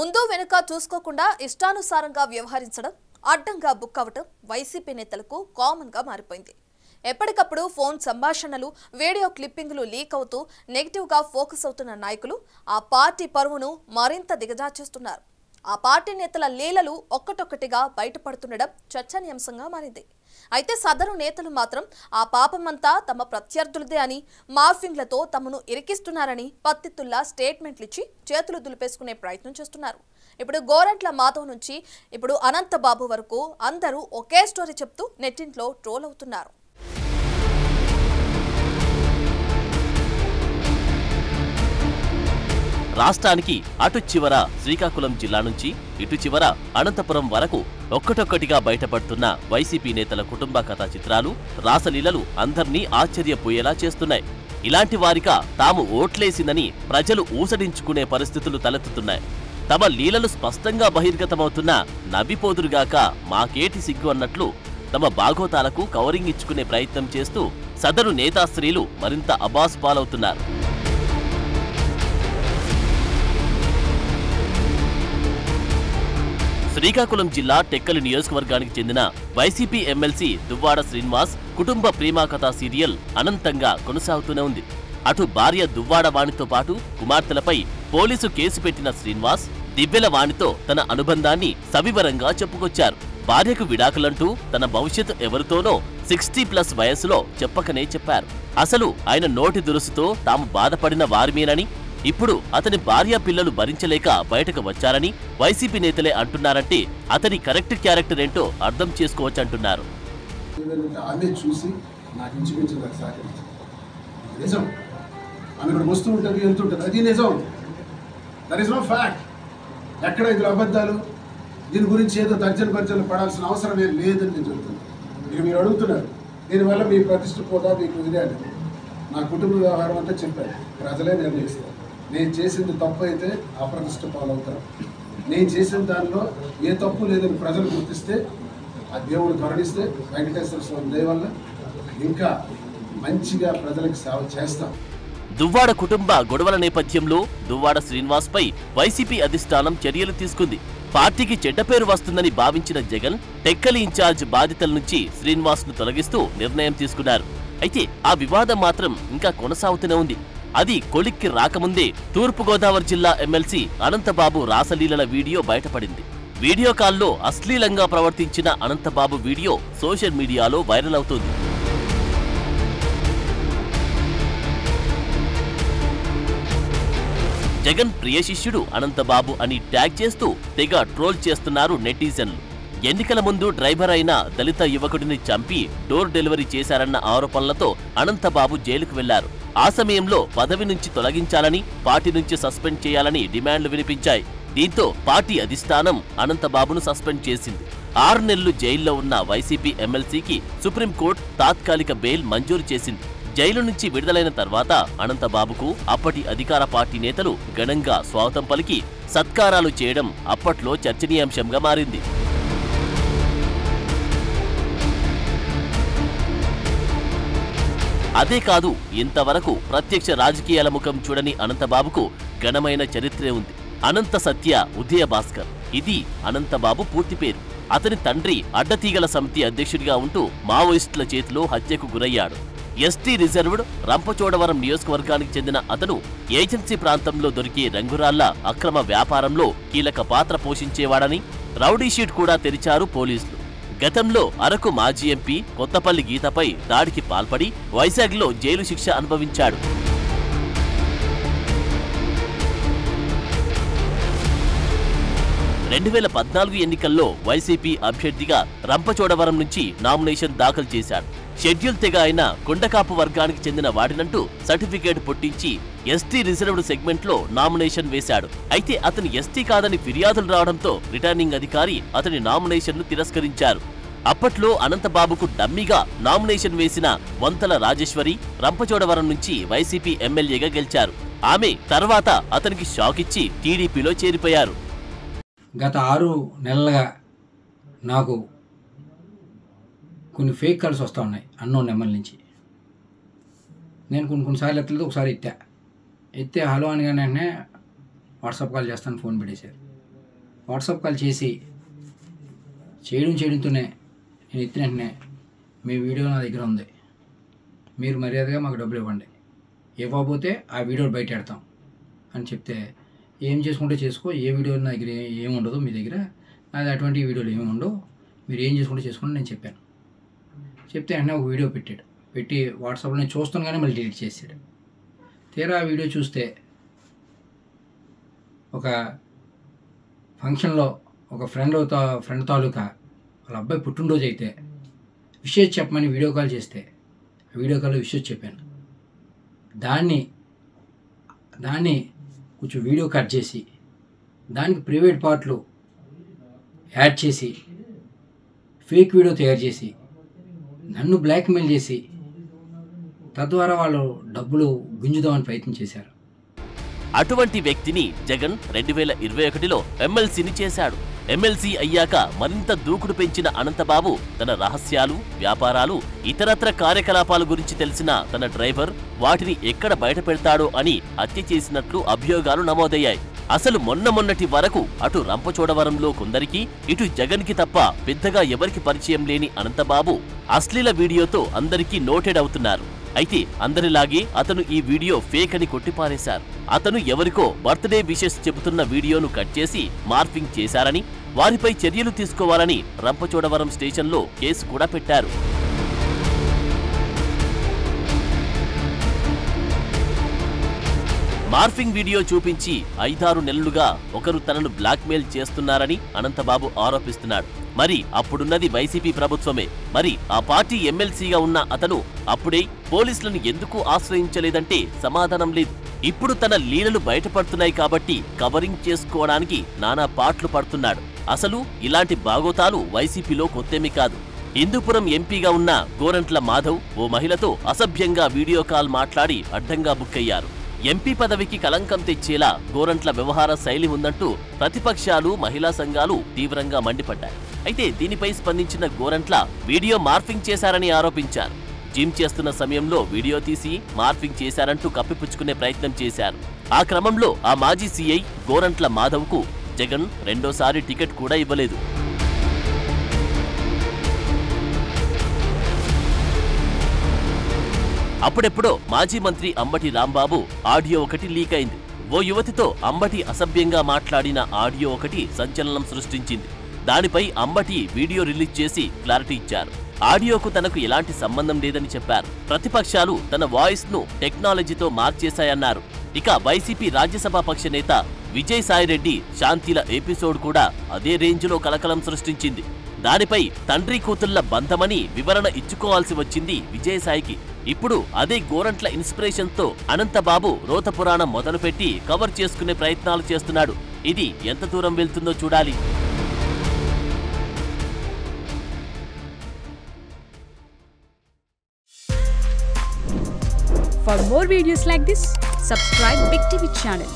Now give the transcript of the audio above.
ముందు వెనుక చూసుకోకుండా ఇష్టానుసారంగా వ్యవహరించడం, అడ్డంగా బుక్ అవడం వైసీపీ నేతలకు కామన్ గా మారిపోయింది. ఎప్పటికప్పుడు ఫోన్ సంభాషణలు, వీడియో క్లిప్పింగ్లు లీక్ అవుతూ నెగిటివ్ గా ఫోకస్ అవుతున్న నాయకులు ఆ పార్టీ పరువును మరింత దిగజార్చేస్తున్నారు. ఆ పార్టీ నేతల లీలలు ఒక్కటొక్కటిగా బయటపడుతుండడం చర్చనీయాంశంగా మారింది. అయితే సదరు నేతలు మాత్రం ఆ పాపమంతా తమ ప్రత్యర్థులదే అని, మార్ఫింగ్లతో తమను ఇరికిస్తున్నారని పత్తితుల్లా స్టేట్మెంట్లు ఇచ్చి చేతులు దులిపేసుకునే ప్రయత్నం చేస్తున్నారు. ఇప్పుడు గోరంట్ల మాధవ్ నుంచి ఇప్పుడు అనంతబాబు వరకు అందరూ ఒకే స్టోరీ చెప్తూ నెట్టింట్లో ట్రోల్ అవుతున్నారు. రాష్ట్రానికి అటు చివర శ్రీకాకుళం జిల్లా నుంచి ఇటు చివర అనంతపురం వరకు ఒక్కటొక్కటిగా బయటపడుతున్న వైసీపీ నేతల కుటుంబ కథా చిత్రాలు, రాసలీలలు అందర్నీ ఆశ్చర్యపోయేలా చేస్తున్నాయి. ఇలాంటి వారిగా తాము ఓట్లేసిందని ప్రజలు ఊసడించుకునే పరిస్థితులు తలెత్తుతున్నాయి. తమ లీలలు స్పష్టంగా బహిర్గతమవుతున్నా నవ్విపోదురుగాక మాకేటి సిగ్గు అన్నట్లు తమ బాగోతాలకు కవరింగ్ ఇచ్చుకునే ప్రయత్నం చేస్తూ సదరు నేతాశ్రీలు మరింత అబాస్ పాలవుతున్నారు. శ్రీకాకుళం జిల్లా టెక్కలి నియోజకవర్గానికి చెందిన వైసీపీ ఎమ్మెల్సీ దువ్వాడ శ్రీనివాస్ కుటుంబ ప్రేమ కథా సీరియల్ అనంతంగా కొనసాగుతూనే ఉంది. అటు భార్య దువ్వాడ వాణితో పాటు కుమార్తెలపై పోలీసు కేసు పెట్టిన శ్రీనివాస్ దివ్యల వాణితో తన అనుబంధాన్ని సవివరంగా చెప్పుకొచ్చారు. భార్యకు విడాకులంటూ తన భవిష్యత్తు ఎవరితోనో 60+ వయసులో చెప్పకనే చెప్పారు. అసలు ఆయన నోటి దురుసుతో తాము బాధపడిన వారిమేనని, ఇప్పుడు అతని భార్య పిల్లలు భరించలేక బయటకు వచ్చారని వైసీపీ నేతలే అంటున్నారంటే అతని కరెక్ట్ క్యారెక్టర్ ఏంటో అర్థం చేసుకోవచ్చంటున్నారు. ఎక్కడ ఇది అబద్ధాలు, దీని గురించి ఏదో తర్జన పడాల్సిన అవసరం ఏం లేదని నేను చెప్తున్నాను. ఇక మీరు అడుగుతున్నారు దీనివల్ల మీ ప్రతిష్ట పోదా, మీకు ఇదేంటి? నా కుటుంబ వ్యవహారం అంతా చెప్పారు, ప్రజలే నిర్ణయిస్తారు. నేను చేసింది తప్పు అయితే అప్రతిష్ట పాలవుతారు. నేను చేసిన దానిలో ఏ తప్పు లేదని ప్రజలు గుర్తిస్తే, ఆ దేవుడు కరుణిస్తే వెంకటేశ్వర స్వామి దయ వల్ల ఇంకా మంచిగా ప్రజలకు సేవ చేస్తాం. దువ్వాడ కుటుంబ గొడవల నేపథ్యంలో దువ్వాడ శ్రీనివాస్ పై వైసీపీ అధిష్టానం చర్యలు తీసుకుంది. పార్టీకి చెడ్డ పేరు వస్తుందని భావించిన జగన్ టెక్కలి ఇన్ఛార్జ్ బాధ్యతల నుంచి శ్రీనివాస్ ను తొలగిస్తూ నిర్ణయం తీసుకున్నారు. అయితే ఆ వివాదం మాత్రం ఇంకా కొనసాగుతూనే ఉంది. అది కొలిక్కి రాకముందే తూర్పుగోదావరి జిల్లా ఎమ్మెల్సీ అనంతబాబు రాసలీలల వీడియో బయటపడింది. వీడియో కాల్లో అశ్లీలంగా ప్రవర్తించిన అనంతబాబు వీడియో సోషల్ మీడియాలో వైరల్ అవుతోంది. జగన్ ప్రియ శిష్యుడు అనంతబాబు అని ట్యాగ్ చేస్తూ తెగ ట్రోల్ చేస్తున్నారు నెటిజన్లు. ఎన్నికల ముందు డ్రైవర్ అయిన దళిత యువకుడిని చంపి డోర్ డెలివరీ చేశారన్న ఆరోపణలతో అనంతబాబు జైలుకు వెళ్లారు. ఆ సమయంలో పదవి నుంచి తొలగించాలని, పార్టీ నుంచి సస్పెండ్ చేయాలని డిమాండ్లు వినిపించాయి. దీంతో పార్టీ అధిష్టానం అనంతబాబును సస్పెండ్ చేసింది. 6 నెలలు జైల్లో ఉన్న వైసీపీ ఎమ్మెల్సీకి సుప్రీంకోర్టు తాత్కాలిక బెయిల్ మంజూరు చేసింది. జైలు నుంచి విడుదలైన తర్వాత అనంతబాబుకు అప్పటి అధికార పార్టీ నేతలు ఘనంగా స్వాగతం పలికి సత్కారాలు చేయడం అప్పట్లో చర్చనీయాంశంగా మారింది. అదే కాదు, ఇంతవరకు ప్రత్యక్ష రాజకీయాల ముఖం చూడని అనంతబాబుకు ఘనమైన చరిత్రే ఉంది. అనంత సత్య ఉదయ భాస్కర్, ఇది అనంతబాబు పూర్తి పేరు. అతని తండ్రి అడ్డతీగల సమితి అధ్యక్షుడిగా ఉంటూ మావోయిస్టుల చేతిలో హత్యకు గురయ్యాడు. ఎస్టీ రిజర్వ్డ్ రంపచోడవరం నియోజకవర్గానికి చెందిన అతను ఏజెన్సీ ప్రాంతంలో దొరికే రంగురాళ్ల అక్రమ వ్యాపారంలో కీలక పాత్ర పోషించేవాడని రౌడీ షీట్ కూడా తెరిచారు పోలీసులు. గతంలో అరకు మాజీ ఎంపీ కొత్తపల్లి గీతపై దాడికి పాల్పడి వైజాగ్లో జైలు శిక్ష అనుభవించాడు. రెండు 2014 ఎన్నికల్లో వైసీపీ అభ్యర్థిగా రంపచోడవరం నుంచి నామినేషన్ దాఖలు చేశాడు. షెడ్యూల్ తెగ అయిన కొండకాపు వర్గానికి చెందిన వాడినంటూ సర్టిఫికేట్ పుట్టించి ఎస్టీ రిజర్వ్డ్ సెగ్మెంట్లో నామినేషన్ వేశాడు. అయితే అతను ఎస్టీ కాదని ఫిర్యాదులు రావడంతో రిటర్నింగ్ అధికారి అతని నామినేషన్ను తిరస్కరించారు. అప్పట్లో అనంతబాబుకు డమ్మీగా నామినేషన్ వేసిన వంతల రాజేశ్వరి రంపచోడవరం నుంచి వైసీపీ ఎమ్మెల్యేగా గెలిచారు. ఆమె తర్వాత అతనికి షాక్ ఇచ్చి టీడీపీలో చేరిపోయారు. గత 6 నెలలుగా నాకు కొన్ని ఫేక్ కాల్స్ వస్తూ ఉన్నాయి అన్నోన్ నెంబర్ నుంచి. నేను కొన్నిసార్లు ఎత్తలేదు, ఒకసారి ఎత్తే హలో అని కానీ వెంటనే వాట్సాప్ కాల్ చేస్తాను ఫోన్ పెట్టేశారు. వాట్సాప్ కాల్ చేసి చేయడంతోనే నేను ఎత్తిన వెంటనే మీ వీడియో నా దగ్గర ఉంది, మీరు మర్యాదగా మాకు డబ్బులు ఇవ్వండి, ఇవ్వకపోతే ఆ వీడియో బయట పెడతాం అని చెప్తే, ఏం చేసుకుంటే చేసుకో, ఏ వీడియో నా దగ్గర ఏమి ఉండదు, మీ దగ్గర నాది అటువంటి వీడియోలు ఏమి ఉండవు, మీరు ఏం చేసుకుంటే చేసుకోండి నేను చెప్పాను. చెప్తే వెంటనే ఒక వీడియో పెట్టి వాట్సాప్లో నేను చూస్తాను కానీ మళ్ళీ డిలీట్ చేసాడు. తీరా ఆ వీడియో చూస్తే ఒక ఫంక్షన్లో ఒక ఫ్రెండ్ తాలూకా వాళ్ళ అబ్బాయి పుట్టినరోజు అయితే విషయం చెప్పమని వీడియో కాల్ చేస్తే ఆ వీడియో కాల్లో విషయం చెప్పాను. దాన్ని కొంచెం వీడియో కట్ చేసి దానికి ప్రైవేట్ పార్ట్లు యాడ్ చేసి ఫేక్ వీడియో తయారు చేసి నన్ను బ్లాక్మెయిల్ చేసి తద్వారా వాళ్ళు డబ్బులు గుంజుదామని ప్రయత్నం చేశారు. అటువంటి వ్యక్తిని జగన్ 2021లో ఎమ్మెల్సీని చేశాడు. ఎమ్మెల్సీ అయ్యాక మరింత దూకుడు పెంచిన అనంతబాబు తన రహస్యాలు, వ్యాపారాలు, ఇతరత్ర కార్యకలాపాల గురించి తెలిసిన తన డ్రైవర్ వాటిని ఎక్కడ బయట పెడతాడో అని హత్య చేసినట్లు అభియోగాలు నమోదయ్యాయి. అసలు మొన్నటి వరకు అటు రంపచోడవరంలో కొందరికి, ఇటు జగన్కి తప్ప పెద్దగా ఎవరికి పరిచయం లేని అనంతబాబు అశ్లీల వీడియోతో అందరికీ నోటెడ్ అవుతున్నారు. అయితే అందరిలాగే అతను ఈ వీడియో ఫేక్ అని కొట్టిపారేశారు. అతను ఎవరికో బర్త్డే విషెస్ చెబుతున్న వీడియోను కట్ చేసి మార్ఫింగ్ చేశారని, వారిపై చర్యలు తీసుకోవాలని రంపచోడవరం స్టేషన్లో కేసు కూడా పెట్టారు. మార్ఫింగ్ వీడియో చూపించి 5-6 నెలలుగా ఒకరు తనను బ్లాక్మెయిల్ చేస్తున్నారని అనంతబాబు ఆరోపిస్తున్నాడు. మరి అప్పుడున్నది వైసీపీ ప్రభుత్వమే. మరి ఆ పార్టీ ఎమ్మెల్సీగా ఉన్న అతను అప్పుడే పోలీసులను ఎందుకు ఆశ్రయించలేదంటే సమాధానం లేదు. ఇప్పుడు తన లీలలు బయటపడుతున్నాయి కాబట్టి కవరింగ్ చేసుకోవడానికి నానా పాట్లు పడుతున్నాడు. అసలు ఇలాంటి బాగోతాలు వైసీపీలో కొత్తేమీ కాదు. హిందూపురం ఎంపీగా ఉన్న గోరంట్ల మాధవ్ ఓ మహిళతో అసభ్యంగా వీడియో కాల్ మాట్లాడి అడ్డంగా బుక్కయ్యారు. ఎంపీ పదవికి కలంకం తెచ్చేలా గోరంట్ల వ్యవహార శైలి ఉందంటూ ప్రతిపక్షాలు, మహిళా సంఘాలు తీవ్రంగా మండిపడ్డాయి. అయితే దీనిపై స్పందించిన గోరంట్ల వీడియో మార్ఫింగ్ చేశారని ఆరోపించారు. జిమ్ చేస్తున్న సమయంలో వీడియో తీసి మార్ఫింగ్ చేశారంటూ కప్పిపుచ్చుకునే ప్రయత్నం చేశారు. ఆ క్రమంలో ఆ మాజీ సీఐ గోరంట్ల మాధవ్కు జగన్ రెండోసారి టికెట్ కూడా ఇవ్వలేదు. అప్పుడెప్పుడో మాజీ మంత్రి అంబటి రాంబాబు ఆడియో ఒకటి లీక్ అయింది. ఓ యువతితో అంబటి అసభ్యంగా మాట్లాడిన ఆడియో ఒకటి సంచలనం సృష్టించింది. దానిపై అంబటి వీడియో రిలీజ్ చేసి క్లారిటీ ఇచ్చారు. ఆడియోకు తనకు ఎలాంటి సంబంధం లేదని చెప్పారు. ప్రతిపక్షాలు తన వాయిస్ ను టెక్నాలజీతో మార్చేశాయన్నారు. ఇక వైసీపీ రాజ్యసభ పక్ష నేత విజయసాయిరెడ్డి శాంతిల ఎపిసోడ్ కూడా అదే రేంజ్లో కలకలం సృష్టించింది. దానిపై తండ్రి కూతుళ్ల బంధమని వివరణ ఇచ్చుకోవాల్సి వచ్చింది విజయసాయికి. ఇప్పుడు అదే గోరంట్ల ఇన్స్పిరేషన్తో అనంతబాబు రోతపురాణం మొదలుపెట్టి కవర్ చేసుకునే ప్రయత్నాలు చేస్తున్నాడు. ఇది ఎంత దూరం వెళ్తుందో చూడాలి. For more videos like this, subscribe Big TV channel.